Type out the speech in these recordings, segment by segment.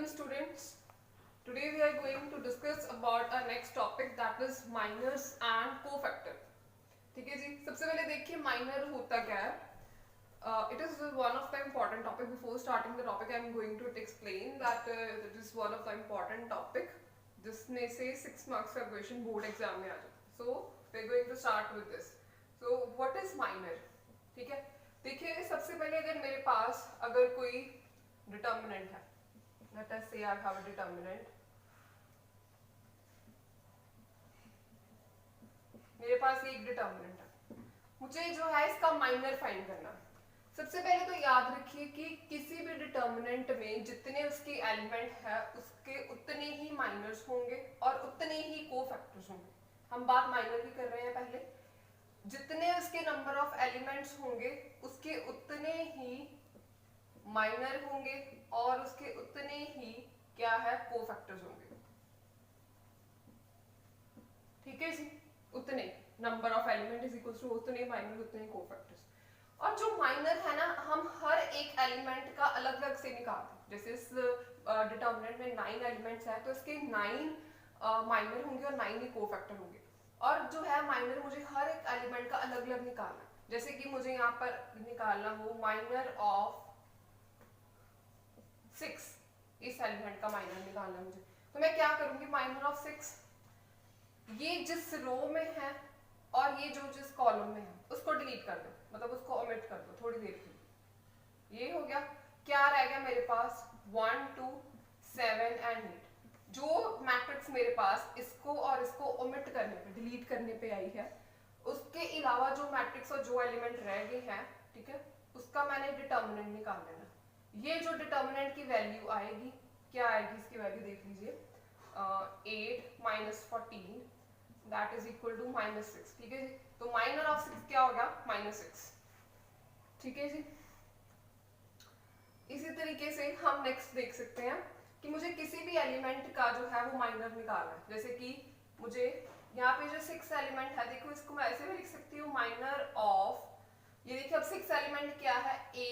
students. Today we are going to discuss about our next topic, that is minors and cofactor. ठीक है जी, सबसे पहले देखिए minor होता क्या है. It is one of the important topic. Before starting the topic, I am going to explain that it is one of the important topic जिसमें से 6 marks का question board exam में आ जाता है. So we are going to start with this. So what is minor? ठीक है, देखिए सबसे पहले अगर मेरे पास अगर कोई डिटर्मिनेंट है, let us say I have a determinant. मेरे पास एक डिटर्मिनेंट है, मुझे जो है इसका माइनर फाइंड करना है. सबसे पहले तो याद रखिए कि किसी भी डिटर्मिनेंट में जितने उसके एलिमेंट है उसके उतने ही माइनर्स होंगे और उतने ही कोफैक्टर्स होंगे. हम बात माइनर की कर रहे हैं. पहले जितने उसके नंबर ऑफ एलिमेंट्स होंगे उसके उतने ही माइनर होंगे और उसके उतने ही क्या है कोफैक्टर्स होंगे. ठीक है जी, उतने number of element is equal to उतने माइनर उतने कोफैक्टर्स. और जो माइनर है ना, हम हर एक एलिमेंट का अलग अलग से निकालते हैं. जैसे इस डिटर्मिनेंट में 9 एलिमेंट्स है तो इसके 9 माइनर होंगे और 9 ही कोफैक्टर होंगे. और जो है माइनर मुझे हर एक एलिमेंट का अलग अलग निकालना है. जैसे कि मुझे यहाँ पर निकालना हो माइनर ऑफ 6, इस एलिमेंट का माइनर निकालना है मुझे, तो मैं क्या करूंगी, माइनर ऑफ 6 ये जिस रो में है और ये जो जिस कॉलम में है उसको डिलीट कर दो, मतलब उसको ओमिट कर दो थोड़ी देर के लिए. ये हो गया. क्या रह गया मेरे पास, 1 2 7 एंड 8. जो मैट्रिक्स मेरे पास इसको और इसको ओमिट करने पे डिलीट करने पे आई है, उसके अलावा जो मैट्रिक्स और जो एलिमेंट रह गए हैं, ठीक है, उसका मैंने डिटर्मिनेंट निकाल लेना. ये जो डिटर्मिनेंट की वैल्यू आएगी, क्या आएगी इसकी वैल्यू देख लीजिए, 8 minus 14 that is equal to -6. ठीक है जी, तो माइनर ऑफ 6 क्या होगा, -6. ठीक है जी. इसी तरीके से हम नेक्स्ट देख सकते हैं कि मुझे किसी भी एलिमेंट का जो है वो माइनर निकालना है. जैसे कि मुझे यहाँ पे जो 6 एलिमेंट है, देखो इसको मैं ऐसे भी लिख सकती हूँ, माइनर ऑफ, ये देखिए अब 6 एलिमेंट क्या है, A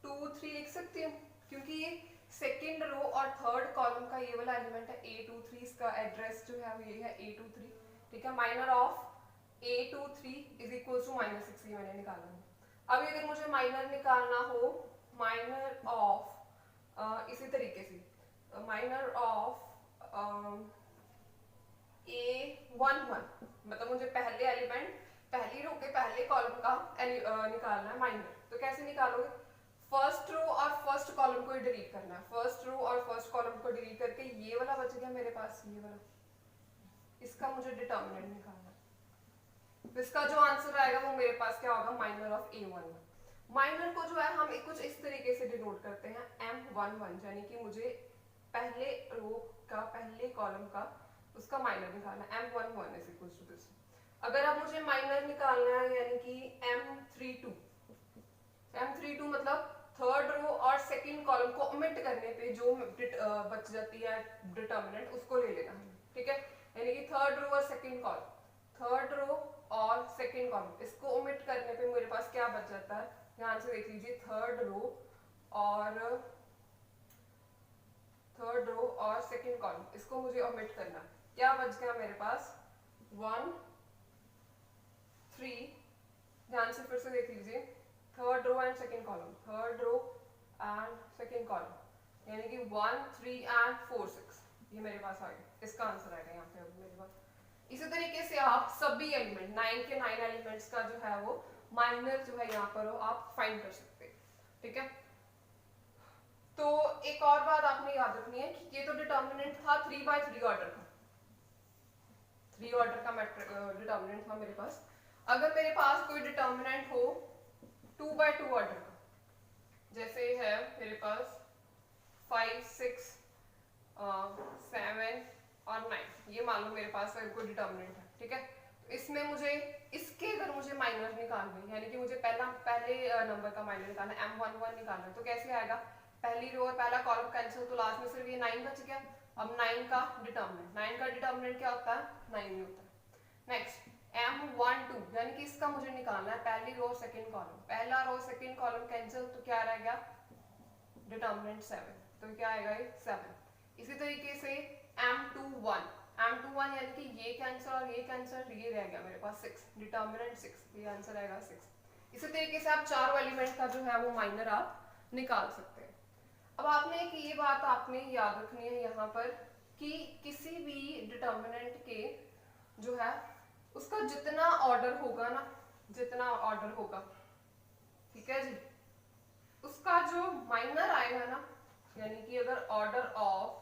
2 3 लिख सकती हूँ क्योंकि ये सेकेंड रो और थर्ड कॉलम का ये वाला एलिमेंट है A23. इसका एड्रेस जो है वो ये है A23. ठीक है, minor of A23 is equal to -6, ये मैंने निकाला है. अभी अगर मुझे माइनर निकालना हो माइनर ऑफ इसी तरीके से माइनर ऑफ A11, मतलब मुझे पहले एलिमेंट पहली रो के पहले कॉलम का निकालना है माइनर. तो कैसे निकालोगे, फर्स्ट रो और फर्स्ट कॉलम को ही डिलीट करना है. फर्स्ट रो और फर्स्ट कॉलम को डिलीट करके ये वाला बच गया मेरे पास, ये वाला, इसका मुझे डिटर्मिनेंट निकालना है. तो इसका जो आंसर आएगा वो मेरे पास क्या होगा, माइनर ऑफ A11. माइनर को जो है हम कुछ इस तरीके से डिनोट करते हैं M11, यानी कि मुझे पहले रो का पहले कॉलम का उसका माइनर निकालना है. M11 is equal to this. अगर अब मुझे माइनर निकालना है यानी कि M32 मतलब थर्ड रो और सेकंड कॉलम को ओमिट करने पे जो बच जाती है डिटर्मिनेंट, उसको ले लेना है. ठीक है, यानी कि थर्ड रो और सेकंड कॉलम, थर्ड रो और सेकंड कॉलम, इसको ओमिट करने पे मेरे पास क्या बच जाता है, ध्यान से देख लीजिए, थर्ड रो और सेकंड कॉलम, इसको मुझे ओमिट करना. क्या बच गया मेरे पास, 1 3. ध्यान से फिर से देख लीजिए, third row and second column, third row and second column, यानी कि 1 3 एंड 4 6, ये मेरे पास आ गया. इसका आंसर आएगा यहाँ पे अब मेरे पास. इसी तरीके से आप सभी एलिमेंट 9 के 9 एलिमेंट्स का जो है वो माइनर जो है यहाँ पर आप फाइंड कर सकते हैं. ठीक है, तो एक और बात आपने याद रखनी है कि ये तो डिटर्मिनेंट था 3/3 ऑर्डर का, 3 ऑर्डर का डिटर्मिनेंट था मेरे पास. अगर मेरे पास कोई डिटर्मिनेंट हो 2/2 ऑर्डर का, जैसे है मेरे पास 5 6 7 और 9, ये मान लो मेरे पास कोई डिटर्मिनेंट है. ठीक है, तो इसमें मुझे इसके अगर मुझे माइनर निकालना है, यानी कि मुझे पहले नंबर का माइनर निकालना है, M11 निकालना है, तो कैसे आएगा, पहली रो और पहला कॉलम कैंसिल, तो लास्ट में सिर्फ ये 9 बच गया. अब 9 का डिटर्मिनेंट क्या होता है, 9 ही होता है. नेक्स्ट M12, यानी कि इसका मुझे निकालना है पहली रो सेकंड कॉलम, पहला रो सेकंड कॉलम कैंसिल, तो क्या रह गया, डिटर्मिनेंट 7. तो क्या आएगा ये 7। इसी तरीके से m21 यानी कि ये कैंसर और ये कैंसर, ये रह गया मेरे पास 6, डिटर्मिनेंट 6, ये आंसर आएगा 6। इसी तरीके से आप चारों एलिमेंट का जो है वो माइनर आप निकाल सकते हैं। अब आपने एक ये बात आपने याद रखनी है यहाँ पर कि किसी भी डिटर्मिनेंट के जो है उसका जितना ऑर्डर होगा ना, जितना ऑर्डर होगा, ठीक है जी, उसका जो माइनर आएगा ना, यानी कि अगर ऑर्डर ऑफ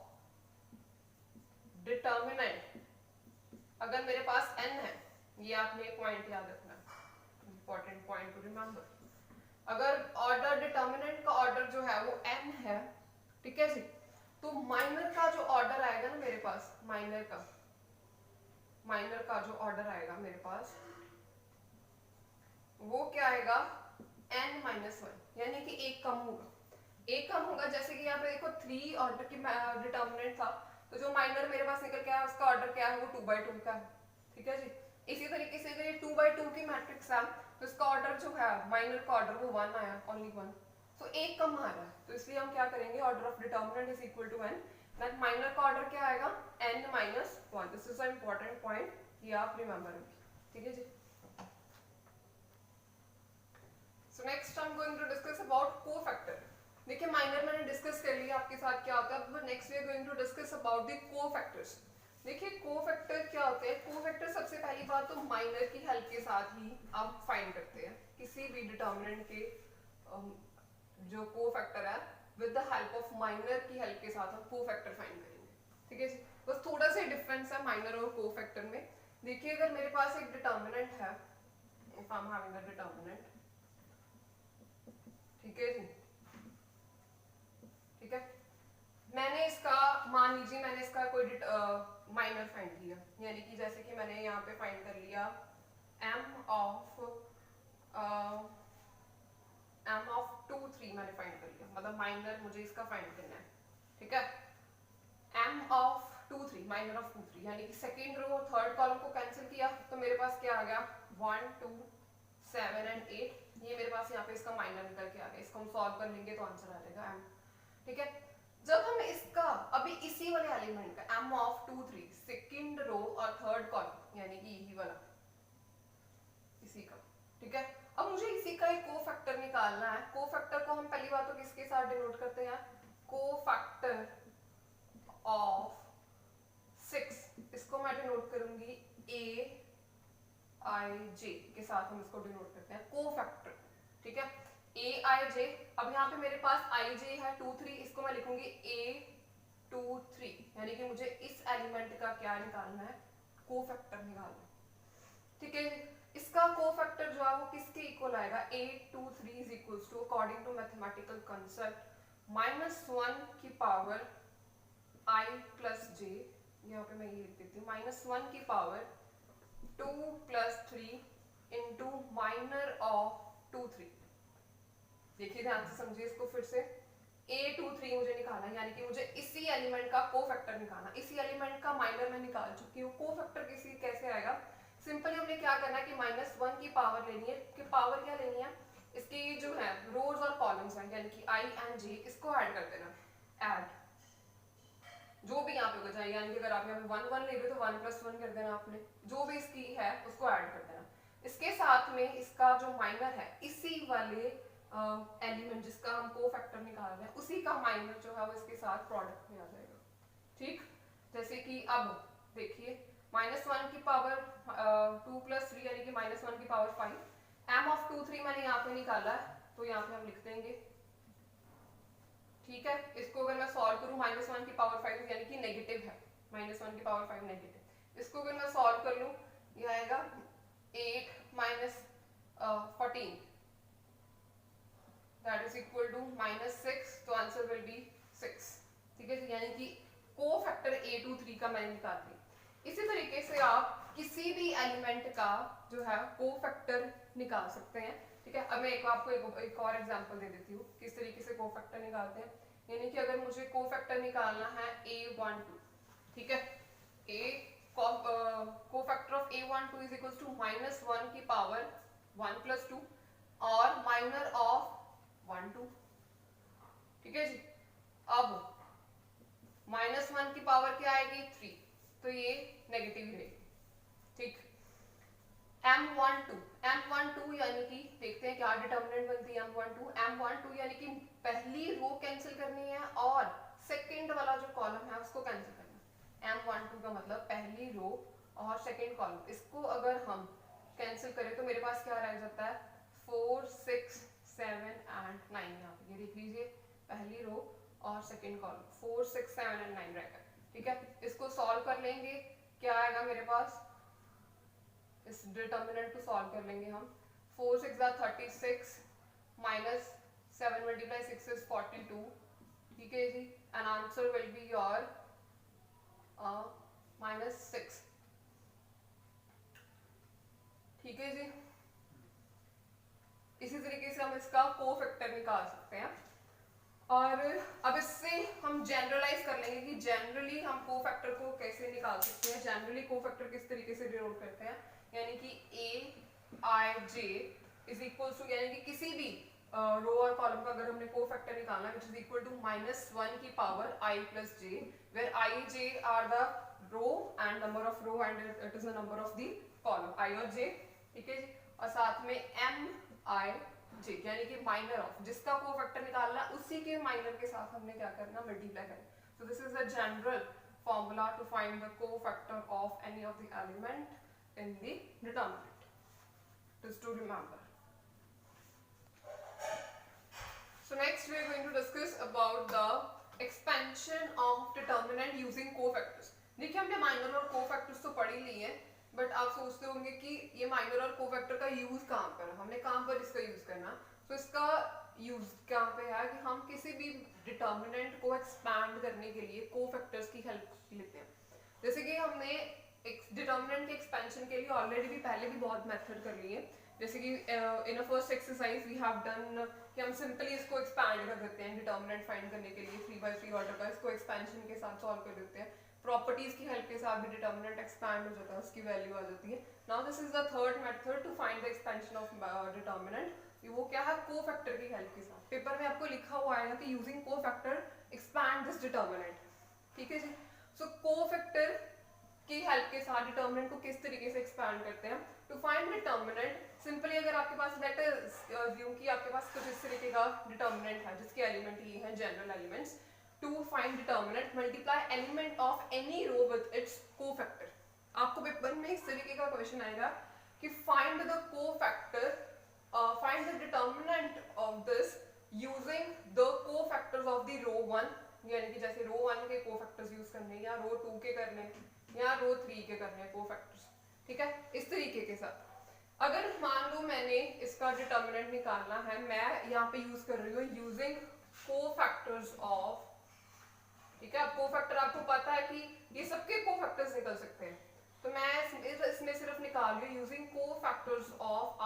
डिटर्मिनेंट अगर मेरे पास n है, ये आपने एक पॉइंट याद रखना, इंपॉर्टेंट पॉइंट टू रिमेंबर, अगर ऑर्डर डिटर्मिनेंट का ऑर्डर जो है वो n है, ठीक है जी, तो माइनर का जो ऑर्डर आएगा ना मेरे पास, माइनर का जो ऑर्डर आएगा मेरे पास वो क्या आएगा n-1, यानी कि एक कम होगा। जैसे कि यहाँ पे देखो 3 ऑर्डर की डिटर्मिनेंट था, तो जो माइनर मेरे पास निकल के आया उसका ऑर्डर क्या है, वो 2/2 का है, ठीक है जी। इसी तरीके से अगर ये 2/2 की मैट्रिक्स है तो इसका ऑर्डर जो है, माइनर का ऑर्डर वो 1 आया, ओनली 1, तो एक कम आ रहा है, तो इसलिए हम क्या करेंगे, order of determinant is equal to n, that minor का ऑर्डर क्या आएगा, n-1। This is a important point, ये आप रिमेंबर रखिए, ठीक है जी। So next I'm going to discuss about cofactor। देखिए माइनर मैंने डिस्कस कर लिया आपके साथ क्या होता है, अब next we are going to discuss about the cofactors. देखिए कोफैक्टर क्या होते हैं। कोफैक्टर सबसे पहली बात तो माइनर की हेल्प के साथ ही आप फाइंड करते हैं किसी भी डिटर्मिनेंट के जो कोफैक्टर है, with the help of minor की हेल्प के साथ हम कोफैक्टर फाइंड करेंगे, ठीक है जी। बस थोड़ा सा डिफरेंस है माइनर और कोफैक्टर में। देखिए अगर मेरे पास एक डिटर्मिनेंट है, if I am having a determinant, ठीक है जी, ठीक है, मैंने इसका, मान लीजिए मैंने इसका कोई माइनर फाइंड किया, यानी कि जैसे कि मैंने यहाँ पे फाइंड कर लिया m ऑफ 2 3 मैंने फाइंड कर लिया, मतलब माइनर मुझे इसका फाइंड करना है, ठीक है, m ऑफ 2 3, माइनर ऑफ 2 3, यानी कि सेकेंड रो और थर्ड कॉलम को कैंसिल किया तो मेरे पास क्या आ गया 1 2 7 एंड 8, ये मेरे पास यहाँ पे इसका माइनर निकल के आ गया। इसको हम सॉल्व कर लेंगे तो आंसर आ जाएगा m, ठीक है। जब हम इसका अभी इसी वाले एलिमेंट का m ऑफ 2 3 सेकंड रो और थर्ड कॉलम, यानी कि यही वाला, इसी का, ठीक है, अब मुझे इसी का एक कोफैक्टर निकालना है। कोफैक्टर को हम पहली बात तो किसके साथ डिनोट करते हैं, कोफैक्टर ऑफ 6, इसको मैं डिनोट करूंगी aij के साथ, हम इसको डिनोट करते हैं कोफैक्टर, ठीक है, aij। अब यहाँ पे मेरे पास ij है 2 3, इसको मैं लिखूंगी a23, यानी कि मुझे इस एलिमेंट का क्या निकालना है, कोफैक्टर निकालना है, ठीक है। इसका कोफैक्टर जो है वो किसके इक्वल आएगा, a23 is equals to, according to mathematical concept, -1 की पावर i प्लस j, यहाँ पे मैं ये लिख देती हूँ, -1 की power 2 plus 3 into minor of 2 3। देखिए ध्यान से समझिए इसको फिर से, a23 मुझे निकालना है, यानी कि मुझे इसी एलिमेंट का कोफैक्टर निकालना। इसी एलिमेंट का माइनर मैं निकाल चुकी हूँ, कोफैक्टर किसी कैसे आएगा, सिंपली हमने क्या करना है कि -1 की पावर लेनी है, कि पावर क्या लेनी है, इसकी जो है रोज और कॉलम्स हैं, यानी कि i एंड j, इसको ऐड कर देना, ऐड जो भी यहाँ पे होगा, चाहे यानी कि अगर आप यहाँ पे 1 1 ले रहे हो तो 1 + 1 कर देना आपने, जो भी इसकी है उसको ऐड कर देना। इसके साथ में इसका जो माइनर है, इसी वाले एलिमेंट जिसका हम कोफैक्टर निकाल रहे हैं, उसी का माइनर जो है वो इसके साथ प्रोडक्ट में आ जाएगा, ठीक। जैसे कि अब देखिए -1 की पावर 2 + 3 यानी कि -1 की पावर 5, m ऑफ 2 3 मैंने यहाँ पे निकाला है, तो यहाँ पे हम लिख देंगे, ठीक है। इसको अगर मैं सॉल्व करूं, -1 की पावर 5 यानी कि नेगेटिव है, -1 की पावर 5 नेगेटिव, इसको अगर मैं सॉल्व कर लूं, ये आएगा 8 - 14 दैट इज इक्वल टू -6, तो आंसर विल बी 6, ठीक है, यानी कि कोफैक्टर a23 का मैंने निकाल दिया। इसी तरीके से आप किसी भी एलिमेंट का जो है कोफैक्टर निकाल सकते हैं, ठीक है। अब मैं आपको एक और एग्जांपल दे देती हूँ किस तरीके से कोफैक्टर निकालते हैं। यानी कि अगर मुझे कोफैक्टर निकालना है a12, ठीक है, cofactor of a12 is equals to -1 की पावर 1 + 2 और माइनर ऑफ 1 2, ठीक है जी। अब m1 की पावर क्या आएगी 3, तो ये नेगेटिव रहेगी, ठीक। m12 यानी कि देखते हैं क्या डिटर्मिनेंट बनती है m12 यानी कि पहली रो कैंसिल करनी है और सेकंड वाला जो कॉलम है उसको कैंसिल करना है। m12 का मतलब पहली रो और सेकंड कॉलम, इसको अगर हम कैंसिल करें तो मेरे पास क्या रह जाता है 4 6 7 एंड 9। यहाँ पे ये देख लीजिए पहली रो और सेकंड कॉलम 4 6 7 एंड 9 रहेगा, ठीक है। इसको सॉल्व कर लेंगे, क्या आएगा मेरे पास, इस डिटर्मिनेंट को सॉल्व कर लेंगे हम। 4 6 36 माइनस 7 मल्टीप्लाई 6 इज 42, ठीक है जी। And answer will be your -6, ठीक है जी। इसी तरीके से हम इसका कोफैक्टर निकाल सकते हैं और अब इससे हम जनरलाइज कर लेंगे कि जनरली हम कोफैक्टर को कैसे निकाल सकते हैं। जनरली कोफैक्टर किस तरीके से डिनोट करते हैं, यानी कि aij इज इक्वल टू, यानी कि किसी भी रो और कॉलम का अगर हमने कोफैक्टर निकालना है, विच इज इक्वल टू -1 की power i plus j, where i j are the row and number of row and it is the number of the column i और j, ठीक है जी। और साथ में mi j यानी कि माइनर ऑफ, जिसका कोफैक्टर निकालना उसी के माइनर के साथ हमने क्या करना, मल्टीप्लाई करना। So this is the general formula to find the cofactor of any of the element in the determinant, just to remember. So next we are going to discuss about the expansion of determinant using cofactors. देखिए हमने minor और cofactors तो पढ़ ही लिए हैं, but आप सोचते होंगे कि ये माइनर और कोफैक्टर का यूज कहाँ पर है, हमने कहाँ पर इसका यूज करना। तो इसका यूज कहाँ पे है कि हम किसी भी डिटर्मिनेंट को एक्सपैंड करने के लिए कोफैक्टर्स की हेल्प लेते हैं। जैसे कि हमने डिटर्मिनेंट के एक्सपेंशन के लिए ऑलरेडी भी पहले भी बहुत मेथड कर लिए, जैसे कि in a first exercise we have done कि हम सिंपली इसको एक्सपैंड कर देते हैं डिटर्मिनेंट फाइंड करने के लिए 3/3 ऑर्डर का, इसको एक्सपेंशन के साथ सॉल्व कर देते हैं। प्रॉपर्टीज की हेल्प के साथ भी डिटर्मिनेंट एक्सपैंड हो जाता है, उसकी वैल्यू आ जाती है। Now this is the third method to find the expansion of determinant, वो क्या है, कोफैक्टर की हेल्प के साथ। पेपर में आपको लिखा हुआ है कि using cofactor expand this determinant, ठीक है जी। सो कोफैक्टर की हेल्प के साथ डिटर्मिनेंट को किस तरीके से एक्सपैंड करते हैं। टू फाइंड डिटर्मिनेंट सिंपली अगर आपके पास लेट अस अज्यूम कि आपके पास कुछ इस तरीके का डिटर्मिनेंट है जिसके एलिमेंट ये हैं general elements. To find determinant multiply element of any row with its cofactor. आपको पेपर में इस तरीके का क्वेश्चन आएगा कि find the cofactor, find the determinant of this using the cofactors of the row 1, यानी कि जैसे रो 1 के कोफैक्टर्स यूज करने या रो 2 के करने या रो 3 के करने कोफैक्टर्स, ठीक है। इस तरीके के साथ अगर मान लो मैंने इसका डिटर्मिनेंट निकालना है, मैं यहाँ पे यूज कर रही हूँ यूजिंग कोफैक्टर्स ऑफ, ठीक है। अब कोफैक्टर आपको पता है कि ये सबके कोफैक्टर्स निकल सकते हैं, तो मैं इसमें सिर्फ निकाल रही हूँ यूजिंग कोफैक्टर्स ऑफ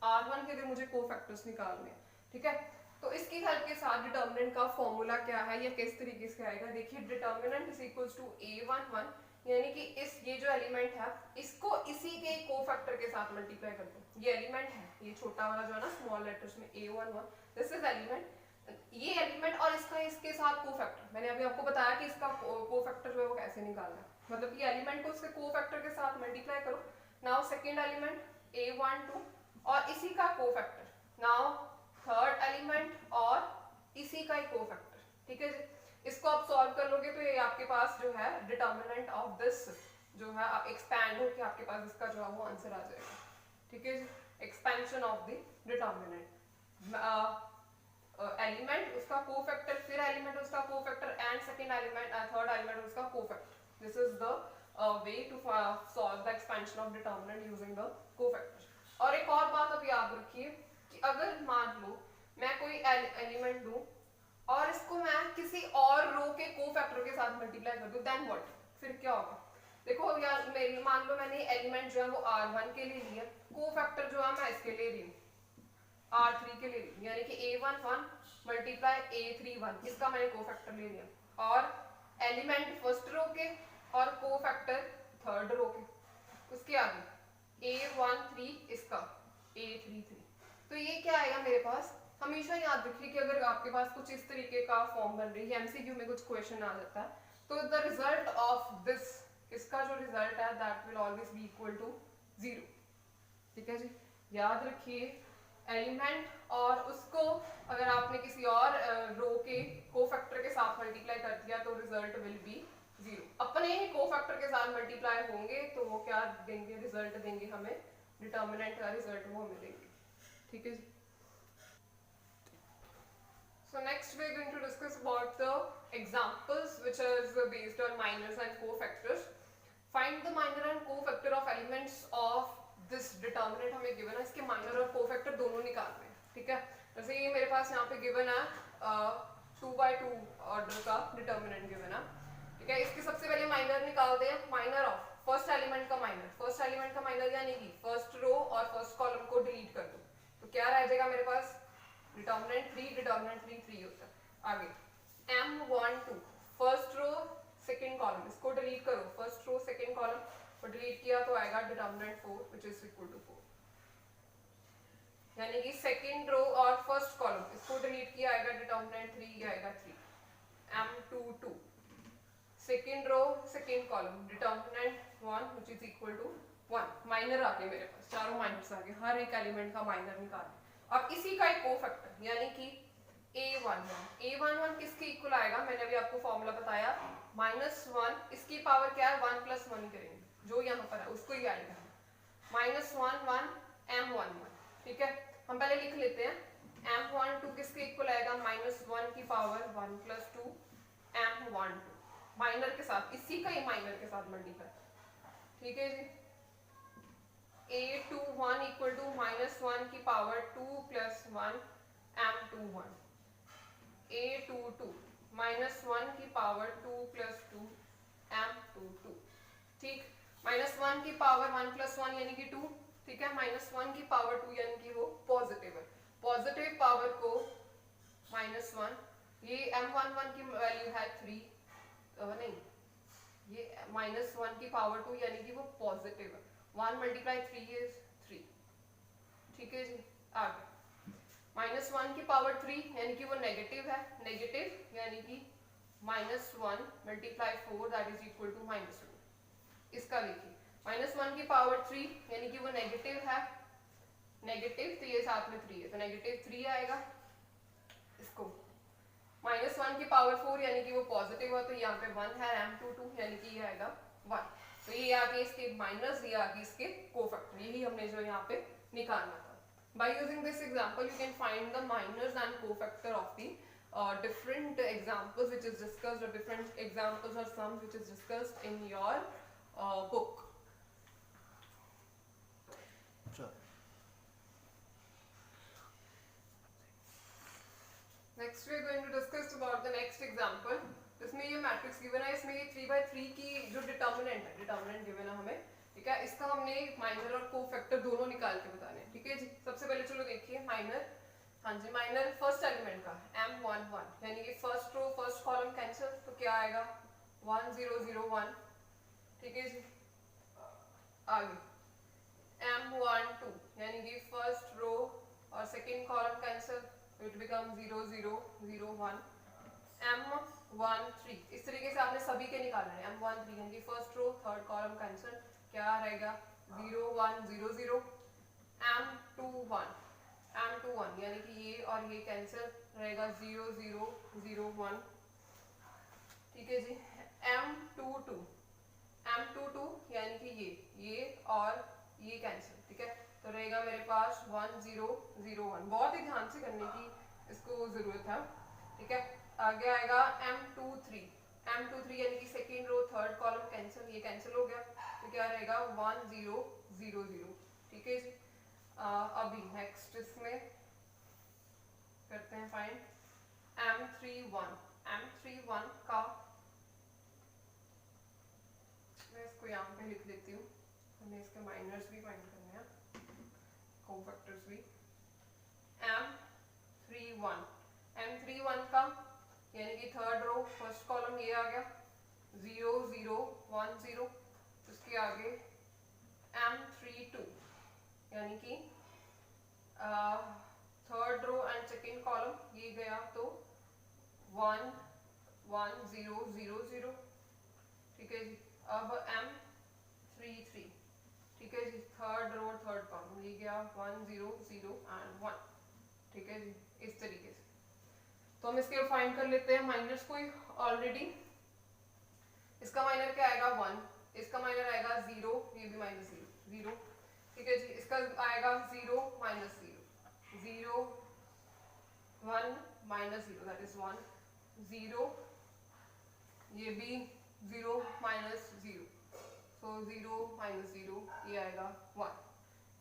R1 के लिए मुझे कोफैक्टर्स निकालने, ठीक है। तो इसकी हेल्प के साथ डिटर्मिनेंट का फॉर्मूला क्या है या किस तरीके से आएगा, देखिए determinant is equals to A11, यानी कि ये जो एलिमेंट है इसको इसी के कोफैक्टर के साथ मल्टीप्लाई कर दो। ये एलिमेंट है, ये छोटा वाला जो है ना स्मॉल लेटर्स में A11, दिस इज एलिमेंट, ये एलिमेंट और इसका इसके साथ कोफैक्टर। मैंने अभी आपको बताया कि इसका कोफैक्टर जो है वो कैसे निकालना है, मतलब कि एलिमेंट को उसके कोफैक्टर के साथ मल्टीप्लाई करो। नाउ सेकंड एलिमेंट A12 और इसी का कोफैक्टर, नाउ थर्ड एलिमेंट और इसी का ही कोफैक्टर, ठीक है जी। इसको आप सॉल्व कर लोगे तो ये आपके पास जो है डिटर्मिनेंट ऑफ दिस जो है आप एक्सपैंड होकर आपके पास इसका जो है वो आंसर आ जाएगा, ठीक है जी। Expansion of the determinant, element उसका कोफैक्टर, फिर एलिमेंट उसका cofactor and second element third element उसका cofactor. This is the way to solve the expansion of determinant using the cofactor. और एक और बात अब याद रखिए कि अगर मान लो मैं कोई एलिमेंट दूं और इसको मैं किसी और रो के कोफैक्टर के साथ मल्टीप्लाई कर दूं, देन व्हाट, फिर क्या होगा। देखो यार मान लो मैंने एलिमेंट जो है वो R1 के लिए लिया, कोफैक्टर जो है मैं इसके लिए रही हूँ R3 के लिए रही हूँ, यानी कि A11 मल्टीप्लाई A31, इसका मैंने कोफैक्टर ले लिया, और एलिमेंट फर्स्ट रो के और कोफैक्टर थर्ड रो के, उसके आगे A13 इसका A33। तो ये क्या आएगा मेरे पास, हमेशा याद रखिए कि अगर आपके पास कुछ इस तरीके का फॉर्म बन रही है, एमसीक्यू में कुछ क्वेश्चन आ जाता है, तो द रिजल्ट ऑफ दिस, इसका जो रिजल्ट है that will always be equal to 0। ठीक है जी, याद रखिए एलिमेंट और उसको अगर आपने किसी और रो के कोफैक्टर के साथ मल्टीप्लाई कर दिया तो रिजल्ट विल बी 0। अपने ही कोफैक्टर के साथ मल्टीप्लाई होंगे तो वो क्या देंगे, रिजल्ट देंगे हमें, डिटर्मिनेंट का रिजल्ट वो हमें देंगे। ठीक है जी। So next we are going to discuss about the examples which is based on minors and cofactors. Find the minor and cofactor of elements of this determinant हमें given है, इसके minor और cofactor दोनों निकालने हैं। ठीक है, जैसे ये मेरे पास यहाँ पे given है 2/2 ऑर्डर का determinant given है। ठीक है, इसके सबसे पहले minor निकालते हैं। minor of फर्स्ट एलिमेंट का minor, फर्स्ट एलिमेंट का minor यानी कि फर्स्ट रो और फर्स्ट कॉलम को डिलीट कर दो तो क्या रह जाएगा मेरे पास, डिटर्मिनेंट 3 होता है। आगे M12 first row second column, इसको डिलीट करो, फर्स्ट रो सेकंड कॉलम को डिलीट किया तो आएगा determinant 4 which is equal to 4, यानी कि सेकंड रो और फर्स्ट कॉलम इसको डिलीट किया आएगा डिटर्मिनेंट 3, ये आएगा 3। M22 second row second column determinant 1 which is equal to 1। Minor आ गए मेरे पास, चारों माइनर्स आ गए, हर एक एलिमेंट का माइनर निकाल। अब इसी का एक कोफैक्टर यानी कि A11 किसके इक्वल आएगा, मैंने अभी आपको फॉर्मूला बताया, -1 इसकी पावर क्या है 1 + 1 करेंगे जो यहाँ पर है उसको ही ऐड करना, -1 M11। ठीक है, हम पहले लिख लेते हैं M12 किसके इक्वल आएगा, -1 की पावर 1 + 2 M12 माइनर के साथ, इसी का ही माइनर के साथ मल्टीप्लाई। ठीक है जी, A21 इक्वल टू -1 की पावर 2 + 1 M21, A22 -1 की पावर 2 + 2 M22। ठीक, -1 की पावर 1 + 1 यानी कि 2। ठीक है, -1 की पावर 2 यानी कि वो पॉजिटिव है, पॉजिटिव पावर को -1, ये M11 की वैल्यू है 3, नहीं ये -1 की पावर 2 यानी कि वो पॉजिटिव है, 1 × 3 is 3। ठीक है जी, आगे -1 की पावर 3 यानी कि वो नेगेटिव है, नेगेटिव यानी कि -1 × 4 दैट इज इक्वल टू -2। इसका देखिए -1 की पावर 3 यानी कि वो नेगेटिव है, नेगेटिव तो ये साथ में 3 है तो -3 आएगा। इसको -1 की पावर 4 यानी कि वो पॉजिटिव है तो यहाँ पे 1 है, M22 यानी कि ये आएगा 1। तो ये आगे इसके माइनस, ये आगे इसके कोफैक्टर, यही हमने जो यहाँ पे निकालना था। By using this example, you can find the minors and cofactor of the different examples which is discussed, or different examples or sums which is discussed in your book. Sure. Next we are going to discuss about the next example. इसमें ये matrix given है, इसमें ये 3/3 की जो determinant है, determinant given है हमें। ठीक है, इसका हमने माइनर और कोफैक्टर दोनों निकाल के बताने हैं। ठीक है जी, सबसे पहले चलो देखिए माइनर। हाँ जी, माइनर फर्स्ट एलिमेंट का M11 यानी कि first row first column cancel तो क्या आएगा 1 0 0 1। ठीक है जी, आगे M12 यानी कि फर्स्ट रो और second column cancel, it become 0 0 0 1। M13 इस तरीके से आपने सभी के निकालना है। M13 यानी कि first row third column cancel, क्या रहेगा 0 1 0 0। M21 यानी कि ये और ये कैंसिल रहेगा 0 0 0 1। ठीक है जी, M22 यानी कि ये और ये कैंसिल। ठीक है, तो रहेगा मेरे पास 1 0 0 1। बहुत ही ध्यान से करने की इसको जरूरत है। ठीक है, आगे आएगा M23 यानी कि second row third column cancel, ये कैंसिल हो गया तो क्या रहेगा 1 0 0 0। ठीक है जी, अभी नेक्स्ट इसमें करते हैं फाइंड M31 का, मैं इसको यहाँ पे लिख देती हूँ, हमें इसके माइनर्स भी फाइंड करने हैं, कोफैक्टर्स भी। M31 का यानी कि थर्ड रो फर्स्ट कॉलम ये आ गया 0 0 1 0। उसके आगे M32 यानी कि third row and second column ये गया तो 1 1 0 0 0। ठीक है जी। अब M33, ठीक है जी, थर्ड रो थर्ड कॉलम, ये गया 1 0 0 एंड 1, ठीक है जी, इस तरीके से। तो हम इसके फाइंड कर लेते हैं माइनर्स को ऑलरेडी। इसका माइनर क्या आएगा 1, इसका माइनर आएगा 0, ये भी माइनस 0, ठीक है जी। इसका आएगा 0 माइनस 0, 0 1 माइनस 0 दैट इज 1, 0, ये भी 0 माइनस 0, सो 0 माइनस 0, ये आएगा 1,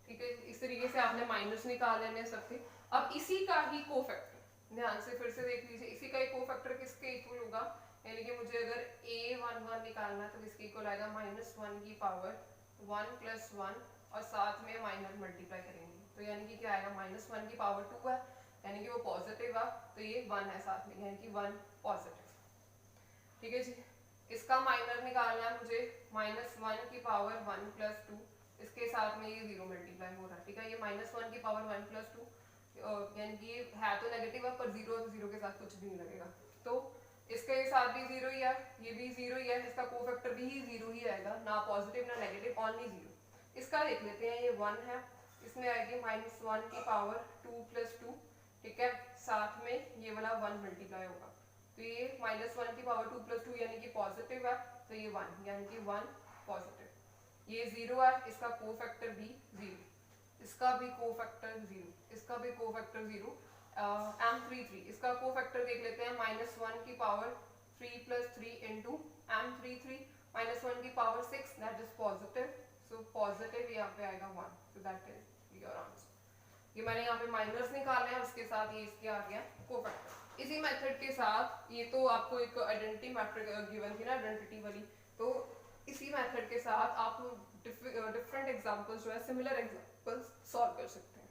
ठीक है। इस तरीके से आपने माइनस निकाल लेने सबके। अब इसी का ही कोफैक्टर, ध्यान से फिर से देख लीजिए, इसी का ही कोफैक्टर किसके इक्वल होगा, यानी कि मुझे अगर a11 निकालना है तो इसके इक्वल आएगा -1 की पावर 1 + 1 और साथ में माइनर मल्टीप्लाई करेंगे, तो यानी कि क्या आएगा, -1 की पावर 2 है, यानी कि वो पॉजिटिव है, तो ये 1 है साथ में, यानी कि 1 पॉजिटिव, ठीक है जी। इसका माइनर निकालना है मुझे, -1 की पावर 1 + 2, इसके साथ में ये 0 मल्टीप्लाई हो रहा है, ठीक है। ये -1 की पावर 1 + 2, यानी कि ये है तो नेगेटिव है, पर 0 तो 0 के साथ कुछ भी नहीं लगेगा, तो इसके साथ भी 0 ही है, ये भी 0 ही है, इसका कोफैक्टर भी 0 ही आएगा, ना पॉजिटिव ना नेगेटिव, ओनली 0। इसका देख लेते हैं, ये 1 है, इसमें आएगी -1 की पावर 2 + 2, ठीक है, साथ में ये वाला 1 मल्टीप्लाई होगा, तो ये -1 की पावर 2 + 2 यानी कि पॉजिटिव है, तो ये 1, यानी कि 1 पॉजिटिव, ये 0 है, इसका कोफैक्टर भी 0, इसका भी कोफैक्टर 0, इसका भी कोफैक्टर 0। M33, इसका कोफैक्टर देख लेते हैं, -1 की पावर 3 + 3 इंटू M33, -1 की power 6, that is positive, so positive यहाँ पे आएगा 1, so that is your answer. ये मैंने यहाँ पे माइनस निकाले हैं, उसके साथ ये इसके आ गया कोफैक्टर। इसी मेथड के साथ, ये तो आपको एक आइडेंटिटी मैट्रिक्स गिवन थी ना, आइडेंटिटी वाली, तो इसी मेथड के साथ आप डिफरेंट एग्जांपल्स जो है, सिमिलर एग्जांपल्स सॉल्व कर सकते हैं।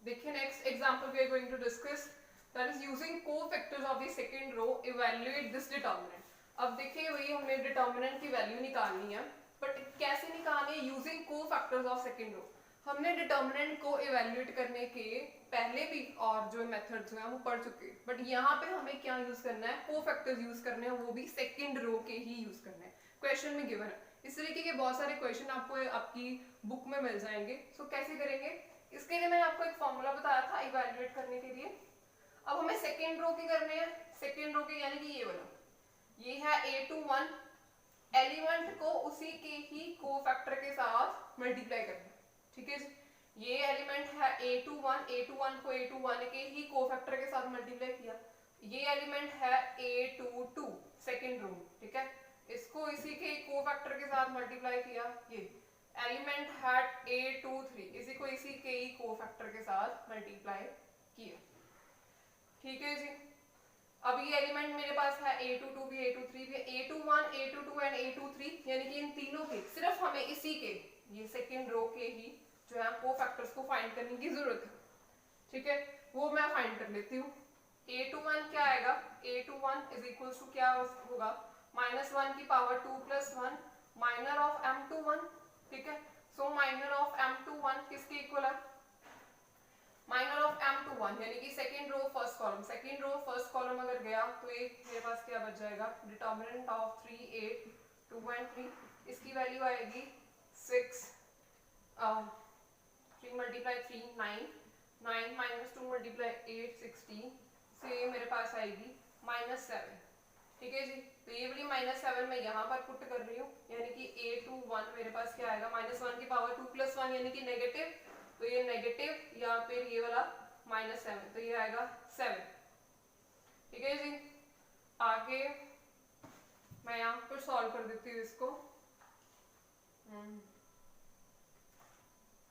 देखिए next example we are going to discuss, that is using cofactors of the second row, evaluate this determinant. अब देखिए वही हमने डिटरमिनेंट की वैल्यू निकालनी है, बट कैसे निकालनी है, using cofactors of second row. हमने डिटरमिनेंट को इवैल्यूएट करने के पहले भी और जो मेथड्स हैं वो पढ़ चुके, बट यहाँ पे हमें क्या यूज करना है, कोफैक्टर्स यूज करने हैं, वो भी सेकंड रो के ही यूज करने हैं, क्वेश्चन में गिवन है। इस तरीके के बहुत सारे क्वेश्चन आपको आपकी बुक में मिल जाएंगे। सो कैसे करेंगे, इसके लिए मैंने आपको एक फॉर्मूला बताया था इवैल्यूएट करने के लिए। अब हमें सेकंड रो के करने हैं, सेकंड रो के यानी कि ये वाला, ये है a21, एलिमेंट को उसी के ही कोफैक्टर के साथ मल्टीप्लाई करना, ठीक है जी। ये एलिमेंट है a21 को a21 के ही कोफैक्टर के साथ मल्टीप्लाई किया, ये एलिमेंट है a22 सेकंड रो, ठीक है, इसको इसी के कोफैक्टर के साथ मल्टीप्लाई किया, ये एलिमेंट है a23, इसी को इसी के ही कोफैक्टर के साथ मल्टीप्लाई किया, ठीक है जी। अब ये एलिमेंट मेरे पास है a22 भी a23 भी, a21 a22 एंड a23, यानी कि इन तीनों के सिर्फ हमें इसी के ये सेकंड रो के ही जो है कोफैक्टर्स को फाइंड करने की जरूरत है, ठीक है, वो मैं फाइंड कर लेती हूँ। a21 क्या आएगा, a21 इज इक्वल टू क्या होगा, -1 की पावर 2 + 1 माइनर ऑफ m21, ठीक है, सो माइनर ऑफ m21 किसके इक्वल है, माइनर ऑफ m21 यानी कि second row first column, second row first column अगर गया तो ये मेरे पास क्या बच जाएगा, डिटरमिनेंट ऑफ 3 8 2 एंड 3, इसकी वैल्यू आएगी 6, 3 × 3 9, 9 - 2 × 8 16, so ये मेरे पास आएगी -7, ठीक है जी। तो ये वाली -7 मैं यहाँ पर पुट कर रही हूँ, यानी कि a21 मेरे पास क्या आएगा, -1 की पावर 2 + 1 यानी कि नेगेटिव, तो ये नेगेटिव या फिर ये वाला -7, तो ये आएगा 7, ठीक है जी। आगे मैं यहाँ पर सॉल्व कर देती हूँ इसको,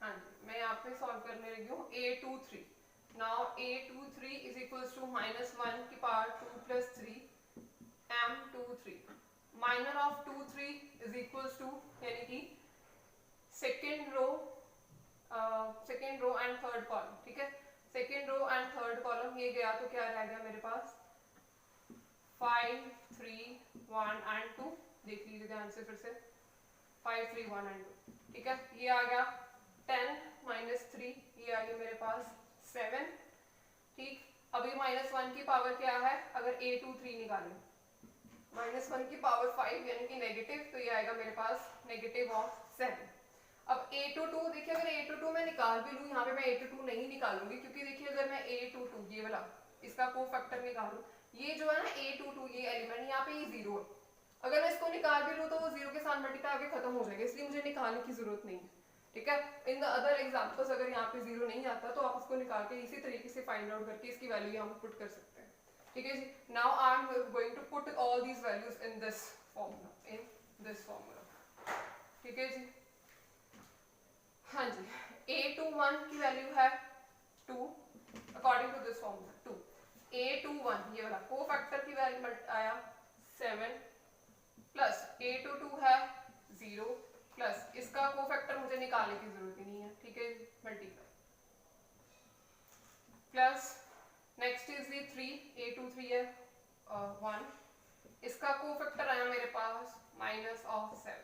हाँ जी, मैं यहाँ पे सॉल्व करने लगी हूँ a23, now a23 is equals to -1 की power 2 + 3 m23, minor of 23 is equals to यानी कि second row and third column, ठीक है, second row and third column, ये गया तो क्या रह गया मेरे पास 5 3 1 एंड 2, देख लीजिए ध्यान से फिर से 5 3 1 एंड 2, ठीक है, ये आ गया 10 - 3, ये आ गया मेरे पास 7, ठीक। अभी -1 की पावर क्या है, अगर a23 निकालें, -1 की पावर 5 यानी कि नेगेटिव, तो ये आएगा मेरे पास -7। अब a22 देखिए, अगर a22 मैं निकाल भी लूँ, यहाँ पे मैं a22 नहीं निकालूंगी, क्योंकि देखिए अगर मैं a22 ये वाला इसका कोफैक्टर निकालूं, ये जो है ना a22 ये एलिमेंट, यहाँ पे ये 0 है, अगर मैं इसको निकाल भी लूँ तो वो 0 के साथ मल्टीप्लाई होकर खत्म हो जाएगा, इसलिए मुझे निकालने की जरूरत नहीं है। ठीक है, इन द अदर एग्जांपल्स अगर यहाँ पे 0 नहीं आता तो आप उसको निकाल के इसी तरीके से फाइंड आउट करके इसकी वैल्यू यहाँ पे पुट कर सकते हैं। ठीक है जी, now I am going to put all these values in this formula, ठीक है जी। हाँ जी, a21 की वैल्यू है 2 according to this formula 2, a21 ये वाला कोफैक्टर की वैल्यू आया 7 प्लस a22 है 0 प्लस इसका कोफैक्टर मुझे निकालने की जरूरत ही नहीं है, ठीक है, multiply plus next is the 3, a23 है 1, इसका कोफैक्टर आया मेरे पास -7,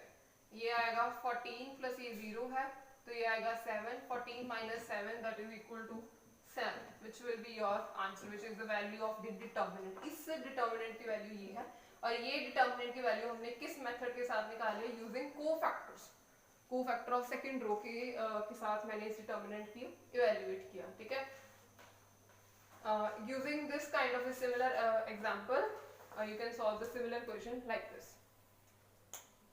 ये आएगा 14 प्लस ये 0 है तो ये आएगा 7, 14 minus 7 that is equal to 7, which will be your answer, which is the value of the determinant। इस determinant की वैल्यू ये है, और ये determinant की वैल्यू हमने किस मेथड के साथ निकाली है, using cofactors, cofactor of second row के साथ मैंने इस determinant की इवेल्युएट किया। ठीक है, using this kind of a similar example you can solve the similar question like this।